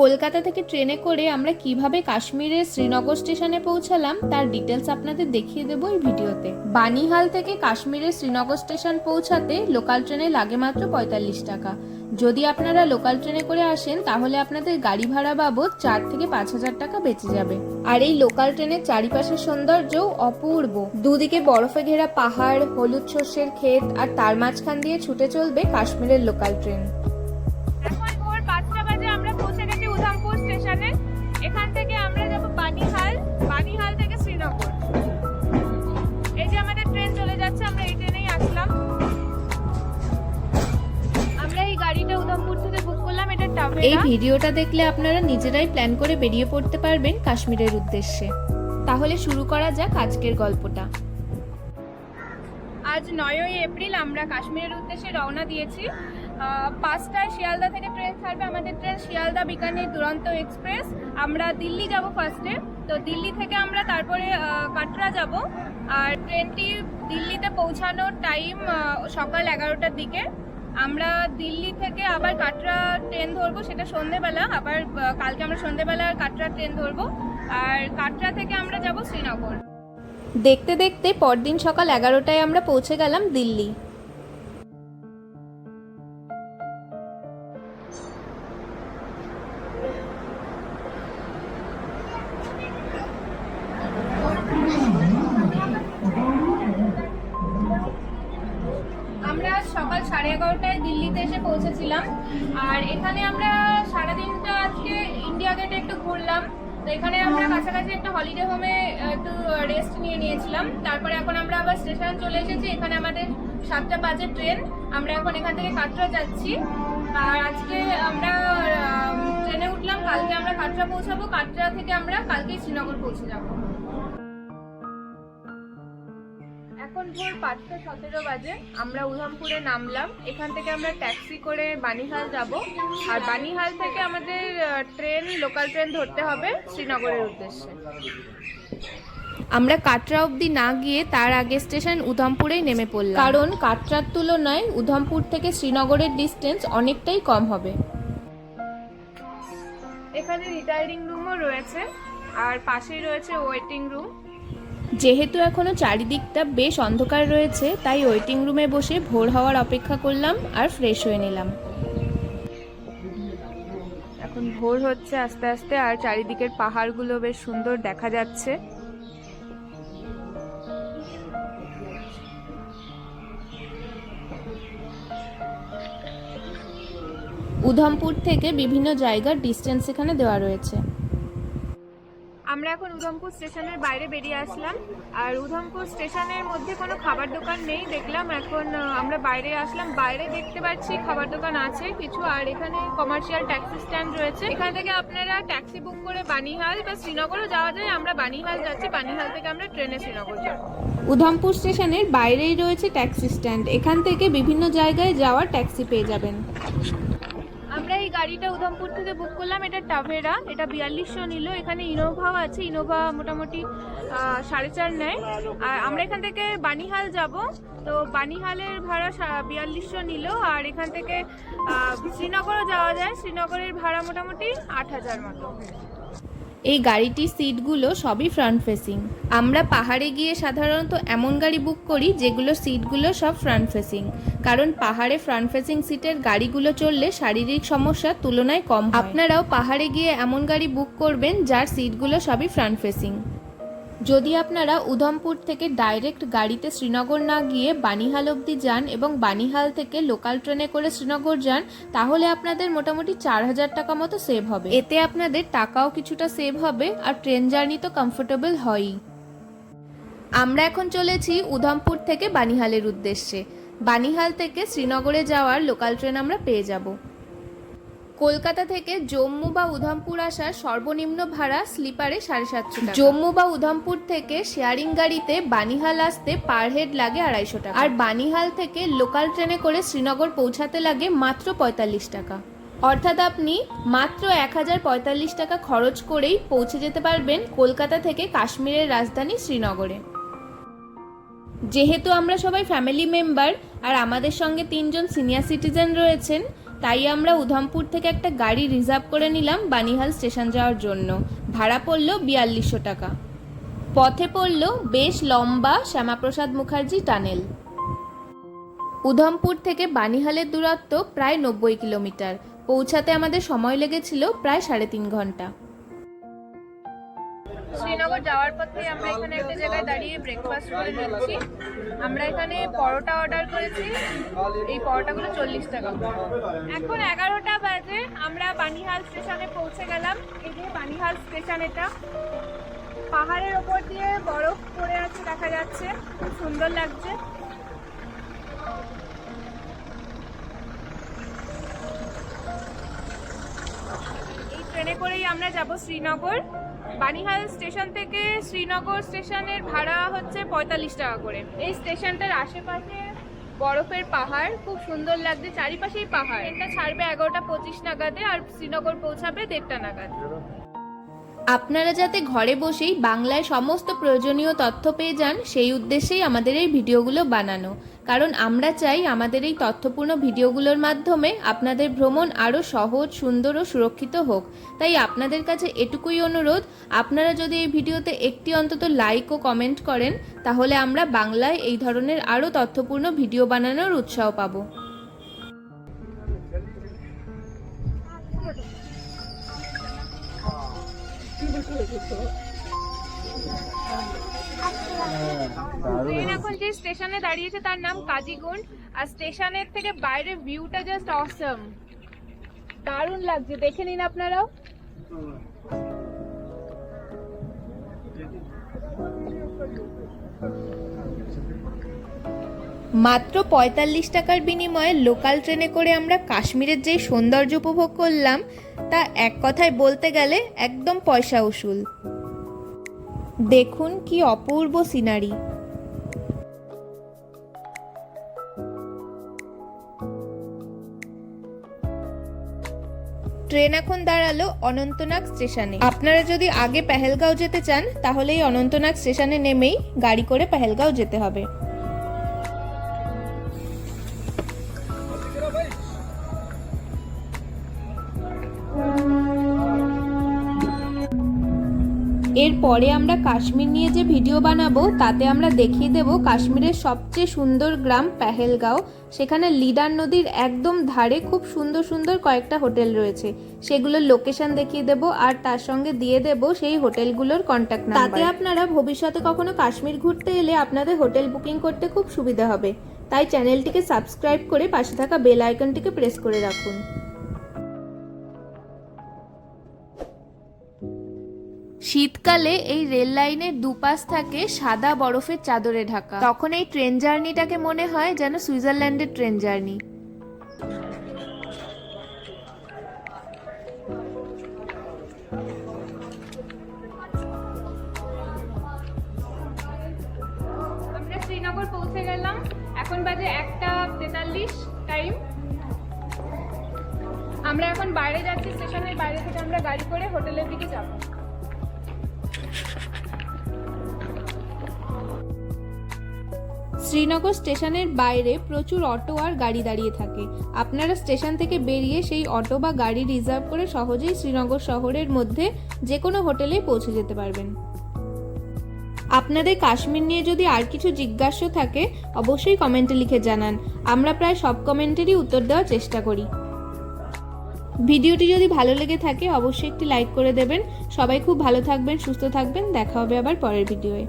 কলকাতা থেকে ট্রেনে করে আমরা কিভাবে কাশ্মীরের শ্রীনগর স্টেশনে পৌঁছালাম তার ডিটেলস আপনাদের দেখিয়ে দেবো এই ভিডিওতে। বানিহাল থেকে কাশ্মীরের শ্রীনগর স্টেশন পৌঁছাতে লোকাল ট্রেনে লাগে মাত্র ৪৫ টাকা। যদি আপনারা লোকাল ট্রেনে করে আসেন তাহলে আপনাদের গাড়ি ভাড়া বাবদ ৪ থেকে ৫,০০০ টাকা বেঁচে যাবে। আর এই লোকাল ট্রেনের চারিপাশের সৌন্দর্যও অপূর্ব। দুদিকে বরফে ঘেরা পাহাড়, হলুদ শস্যের ক্ষেত, আর তার মাঝখান দিয়ে ছুটে চলবে কাশ্মীরের লোকাল ট্রেন। এখান থেকে আমরা যাব বানিহাল, বানিহাল থেকে শ্রীনগর। এই যে আমাদের ট্রেন চলে যাচ্ছে, আমরা এই ট্রেনেই আসলাম। আমরা এই গাড়িটা উধমপুর থেকে বুক করলাম, এটা টাভেরা। এই ভিডিওটা দেখলে আপনারা নিজেরাই প্ল্যান করে বেরিয়ে পড়তে পারবেন কাশ্মীরের উদ্দেশ্যে। তাহলে শুরু করা যাক আজকের গল্পটা। আজ ৯ই এপ্রিল আমরা কাশ্মীরের উদ্দেশ্যে রওনা দিয়েছি। ৫টায় শিয়ালদা থেকে ট্রেন ছাড়বে। আমাদের ট্রেন শিয়ালদা বিকানির দুরন্ত এক্সপ্রেস। আমরা দিল্লি যাব ফার্স্টে, তো দিল্লি থেকে আমরা তারপরে কাটরা যাব। আর ট্রেনটি দিল্লিতে পৌঁছানোর টাইম সকাল ১১টার দিকে। আমরা দিল্লি থেকে আবার কাটরা ট্রেন ধরবো, সেটা সন্ধেবেলা। আবার কালকে আমরা সন্ধেবেলা কাটরা ট্রেন ধরবো, আর কাটরা থেকে আমরা যাব শ্রীনগর। দেখতে দেখতে পরদিন সকাল ১১টায় আমরা পৌঁছে গেলাম দিল্লি। আমরা সকাল 11:30টায় দিল্লিতে এসে পৌঁছেছিলাম। আর এখানে আমরা সারাদিনটা আজকে ইন্ডিয়া গেটে একটু ঘুরলাম। তো এখানে আমরা কাছাকাছি একটা হলিডে হোমে একটু রেস্ট নিয়েছিলাম। তারপরে এখন আমরা আবার স্টেশন চলে এসেছি। এখানে আমাদের 7টা বাজে ট্রেন। আমরা এখন এখান থেকে কাটরা যাচ্ছি। আর আজকে আমরা ট্রেনে উঠলাম, কালকে আমরা কাটরা পৌঁছাবো। কাটরা থেকে আমরা কালকেই শ্রীনগর পৌঁছে যাবো। এখন ভোর ৫টা ১৭ বাজে। আমরা উধমপুরে নামলাম। এখান থেকে আমরা ট্যাক্সি করে বানিহাল যাব। আর বানিহাল থেকে আমাদের লোকাল ট্রেন ধরতে হবে শ্রীনগরের উদ্দেশ্যে। আমরা কাটরা অবধি না গিয়ে তার আগে স্টেশন উধমপুরেই নেমে পড়লাম, কারণ কাটরার তুলনায় উধমপুর থেকে শ্রীনগরের ডিস্টেন্স অনেকটাই কম হবে। এখানে রিটায়ারিং রুমও রয়েছে, আর পাশেই রয়েছে ওয়েটিং রুম। যেহেতু এখনো চারিদিকটা বেশ অন্ধকার রয়েছে, তাই ওয়েটিং রুমে বসে ভোর হওয়ার অপেক্ষা করলাম আর ফ্রেশ হয়ে নিলাম। এখন ভোর হচ্ছে আস্তে আস্তে, আর চারিদিকের পাহাড়গুলো বেশ সুন্দর দেখা যাচ্ছে। উধমপুর থেকে বিভিন্ন জায়গার ডিস্টেন্স এখানে দেওয়া রয়েছে। আমরা এখন উধমপুর স্টেশনের বাইরে বেরিয়ে আসলাম। আর উধমপুর স্টেশনের মধ্যে কোনো খাবার দোকান নেই দেখলাম। এখন আমরা বাইরে আসলাম, বাইরে দেখতে পাচ্ছি খাবার দোকান আছে কিছু। আর এখানে কমার্শিয়াল ট্যাক্সি স্ট্যান্ড রয়েছে। এখান থেকে আপনারা ট্যাক্সি বুক করে বানিহাল বা শ্রীনগরও যাওয়া যায়। আমরা বানিহাল যাচ্ছি, বানিহাল থেকে আমরা ট্রেনে শ্রীনগর যাব। উধমপুর স্টেশনের বাইরেই রয়েছে ট্যাক্সি স্ট্যান্ড। এখান থেকে বিভিন্ন জায়গায় যাওয়ার ট্যাক্সি পেয়ে যাবেন। আমরা এই গাড়িটা উধমপুর থেকে বুক করলাম, এটা টাভেরা। এটা ৪২০০ নিল। এখানে ইনোভাও আছে, ইনোভা মোটামুটি ৪.৫ নেয়। আর আমরা এখান থেকে বানিহাল যাব, তো বানিহালের ভাড়া ৪২০০ নিল। আর এখান থেকে শ্রীনগরও যাওয়া যায়, শ্রীনগরের ভাড়া মোটামুটি ৮,০০০ মতো। এই গাড়িটির সিটগুলো সবই ফ্রন্ট ফেসিং। আমরা পাহাড়ে গিয়ে সাধারণত এমন গাড়ি বুক করি যেগুলো সিটগুলো সব ফ্রন্ট ফেসিং, কারণ পাহাড়ে ফ্রন্ট ফেসিং সিটের গাড়িগুলো চললে শারীরিক সমস্যার তুলনায় কম হয়। আপনারাও পাহাড়ে গিয়ে এমন গাড়ি বুক করবেন যার সিটগুলো সবই ফ্রন্ট ফেসিং। যদি আপনারা উধমপুর থেকে ডাইরেক্ট গাড়িতে শ্রীনগর না গিয়ে বানিহাল অবধি যান এবং বানিহাল থেকে লোকাল ট্রেনে করে শ্রীনগর যান, তাহলে আপনাদের মোটামুটি ৪,০০০ টাকা মতো সেভ হবে। এতে আপনাদের টাকাও কিছুটা সেভ হবে, আর ট্রেন জার্নি তো কমফোর্টেবল হয়ই। আমরা এখন চলেছি উধমপুর থেকে বানিহালের উদ্দেশ্যে। বানিহাল থেকে শ্রীনগরে যাওয়ার লোকাল ট্রেন আমরা পেয়ে যাব। কলকাতা থেকে জম্মু বা উধমপুর আসার সর্বনিম্ন ভাড়া স্লিপারে ৭৫০ টাকা। জম্মু বা উধমপুর থেকে শেয়ারিং গাড়িতে বানিহাল আসতে পার হেড লাগে ২৫০ টাকা। আর বানিহাল থেকে লোকাল ট্রেনে করে শ্রীনগর পৌঁছাতে লাগে মাত্র ৪৫ টাকা। অর্থাৎ আপনি মাত্র ১,০৪৫ টাকা খরচ করেই পৌঁছে যেতে পারবেন কলকাতা থেকে কাশ্মীরের রাজধানী শ্রীনগরে। যেহেতু আমরা সবাই ফ্যামিলি মেম্বার আর আমাদের সঙ্গে 3 জন সিনিয়র সিটিজেন রয়েছেন, তাই আমরা উধমপুর থেকে একটা গাড়ি রিজার্ভ করে নিলাম বানিহাল স্টেশন যাওয়ার জন্য। ভাড়া পড়ল 4200 টাকা। পথে পড়ল বেশ লম্বা শ্যামাপ্রসাদ মুখার্জি টানেল। উধমপুর থেকে বানিহালের দূরত্ব প্রায় 90 কিলোমিটার। পৌঁছাতে আমাদের সময় লেগেছিল প্রায় 3.5 ঘন্টা। শ্রীনগর যাওয়ার পথে আমরা এখানে একটা জায়গায় দাঁড়িয়ে ব্রেকফাস্ট করে নিচ্ছি। আমরা এখানে পরোটা অর্ডার করেছি, এই পরোটাগুলো 40 টাকা। এখন 11টা বাজে, আমরা বানিহাল স্টেশনে পৌঁছে গেলাম। এই যে বানিহাল স্টেশন, এটা পাহাড়ের ওপর দিয়ে বরফ পড়ে আছে দেখা যাচ্ছে, খুব সুন্দর লাগছে। এই ট্রেনে করেই আমরা যাব শ্রীনগর। বানিহাল স্টেশন থেকে শ্রীনগর স্টেশনের ভাড়া হচ্ছে 45 টাকা করে। এই স্টেশনটার আশেপাশে বরফের পাহাড়, খুব সুন্দর লাগছে, চারিপাশেই পাহাড়। ট্রেনটা ছাড়বে 11টা 25 নাগাদে আর শ্রীনগর পৌঁছাবে 1:30 নাগাদ। আপনারা যাতে ঘরে বসেই বাংলায় সমস্ত প্রয়োজনীয় তথ্য পেয়ে যান, সেই উদ্দেশ্যেই আমাদের এই ভিডিওগুলো বানানো। কারণ আমরা চাই আমাদের এই তথ্যপূর্ণ ভিডিওগুলোর মাধ্যমে আপনাদের ভ্রমণ আরও সহজ, সুন্দর ও সুরক্ষিত হোক। তাই আপনাদের কাছে এটুকুই অনুরোধ, আপনারা যদি এই ভিডিওতে একটি অন্তত লাইক ও কমেন্ট করেন, তাহলে আমরা বাংলায় এই ধরনের আরও তথ্যপূর্ণ ভিডিও বানানোর উৎসাহ পাবো। ট্রেন এখন যে স্টেশনে দাঁড়িয়েছে তার নাম কাজিগুন্ড, আর স্টেশনের থেকে বাইরের ভিউটা জাস্ট অসম, দারুণ লাগছে, দেখে নিন আপনারাও। মাত্র 45 টাকার বিনিময়ে লোকাল ট্রেনে করে আমরা কাশ্মীরের যে সৌন্দর্য উপভোগ করলাম, তা এক কথায় বলতে গেলে একদম পয়সা উসুল। দেখুন কি অপূর্ব সিনারি। ট্রেন এখন দাঁড়ালো অনন্তনাগ স্টেশনে। আপনারা যদি আগে পেহেলগাঁও যেতে চান, তাহলে এই অনন্তনাগ স্টেশনে নেমেই গাড়ি করে পেহেলগাঁও যেতে হবে। এরপরে আমরা কাশ্মীর নিয়ে যে ভিডিও বানাবো, তাতে আমরা দেখিয়ে দেব কাশ্মীরের সবচেয়ে সুন্দর গ্রাম পেহেলগাঁও। সেখানে লিডার নদীর একদম ধারে খুব সুন্দর সুন্দর কয়েকটা হোটেল রয়েছে, সেগুলোর লোকেশন দেখিয়ে দেব আর তার সঙ্গে দিয়ে দেব সেই হোটেলগুলোর কন্ট্যাক্ট নাম্বার। তাতে আপনারা ভবিষ্যতে কখনো কাশ্মীর ঘুরতে এলে আপনাদের হোটেল বুকিং করতে খুব সুবিধা হবে। তাই চ্যানেলটিকে সাবস্ক্রাইব করে পাশে থাকা বেল আইকনটিকে প্রেস করে রাখুন। শীতকালে এই রেল লাইনের দুপাশ থাকে সাদা বরফের চাদরে ঢাকা। তখন এই ট্রেন জার্নিটাকে মনে হয় যেন সুইজারল্যান্ডের ট্রেন জার্নি। আমরা শ্রীনগর পৌঁছে গেলাম, এখন বাজে 1:43 টাইম। আমরা এখন বাইরে যাচ্ছি, স্টেশনের বাইরে থেকে আমরা গাড়ি করে হোটেলের দিকে যাব। শ্রীনগর স্টেশনের বাইরে প্রচুর অটো আর গাড়ি দাঁড়িয়ে থাকে। আপনারা স্টেশন থেকে বেরিয়ে সেই অটো বা গাড়ি রিজার্ভ করে সহজেই শ্রীনগর শহরের মধ্যে যে কোনো হোটেলেই পৌঁছে যেতে পারবেন। আপনাদের কাশ্মীর নিয়ে যদি আর কিছু জিজ্ঞাসা থাকে, অবশ্যই কমেন্টে লিখে জানান। আমরা প্রায় সব কমেন্টেরই উত্তর দেওয়ার চেষ্টা করি। ভিডিওটি যদি ভালো লেগে থাকে, অবশ্যই একটি লাইক করে দেবেন। সবাই খুব ভালো থাকবেন, সুস্থ থাকবেন। দেখা হবে আবার পরের ভিডিওয়ে।